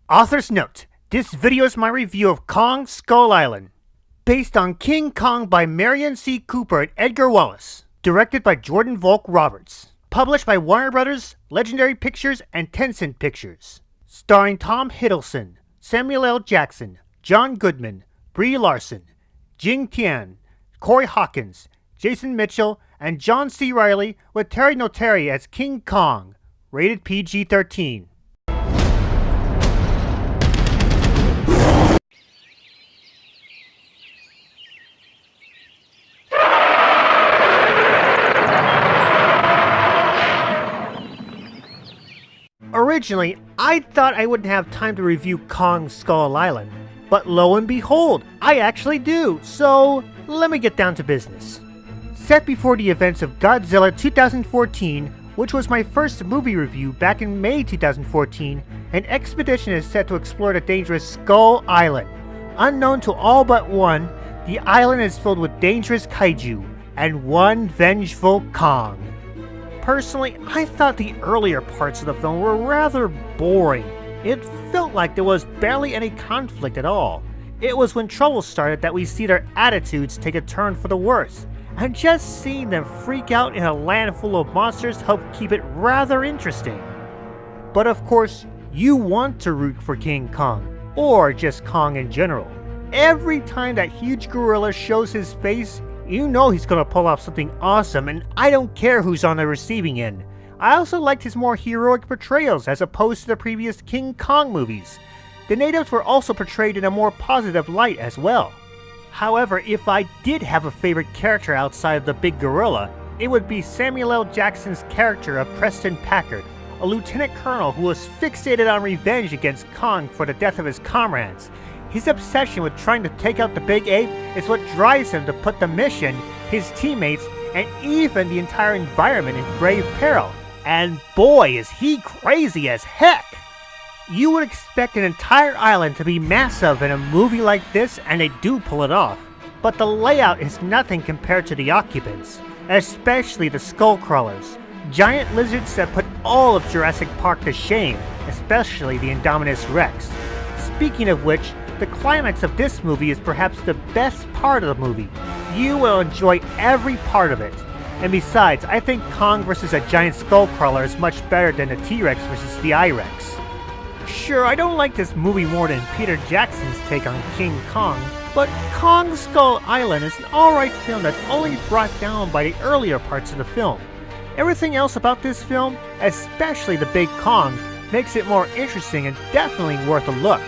Author's note: this video is my review of Kong Skull Island, based on King Kong by Marion C. Cooper and Edgar Wallace, directed by Jordan Vogt-Roberts, published by Warner Brothers, Legendary Pictures, and Tencent Pictures, starring Tom Hiddleston, Samuel L. Jackson, John Goodman, Brie Larson, Jing Tian, Corey Hawkins, Jason Mitchell, and John C. Reilly, with Terry Notary as King Kong, rated PG-13. Originally, I thought I wouldn't have time to review Kong Skull Island, but lo and behold, I actually do, so let me get down to business. Set before the events of Godzilla 2014, which was my first movie review back in May 2014, an expedition is set to explore the dangerous Skull Island. Unknown to all but one, the island is filled with dangerous kaiju, and one vengeful Kong. Personally, I thought the earlier parts of the film were rather boring. It felt like there was barely any conflict at all. It was when trouble started that we see their attitudes take a turn for the worse, and just seeing them freak out in a land full of monsters helped keep it rather interesting. But of course, you want to root for King Kong, or just Kong in general. Every time that huge gorilla shows his face, you know he's gonna pull off something awesome, and I don't care who's on the receiving end. I also liked his more heroic portrayals as opposed to the previous King Kong movies. The natives were also portrayed in a more positive light as well. However, if I did have a favorite character outside of the big gorilla, it would be Samuel L. Jackson's character of Preston Packard, a lieutenant colonel who was fixated on revenge against Kong for the death of his comrades. His obsession with trying to take out the big ape is what drives him to put the mission, his teammates, and even the entire environment in grave peril. And boy, is he crazy as heck! You would expect an entire island to be massive in a movie like this, and they do pull it off. But the layout is nothing compared to the occupants, especially the skull crawlers, giant lizards that put all of Jurassic Park to shame, especially the Indominus Rex. Speaking of which, the climax of this movie is perhaps the best part of the movie. You will enjoy every part of it. And besides, I think Kong vs. a giant skull crawler is much better than the T-Rex vs. the I-Rex. Sure, I don't like this movie more than Peter Jackson's take on King Kong, but Kong Skull Island is an alright film that's only brought down by the earlier parts of the film. Everything else about this film, especially the big Kong, makes it more interesting and definitely worth a look.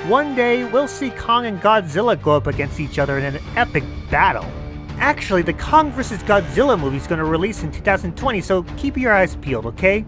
One day, we'll see Kong and Godzilla go up against each other in an epic battle. Actually, the Kong vs. Godzilla movie is going to release in 2020, so keep your eyes peeled, okay?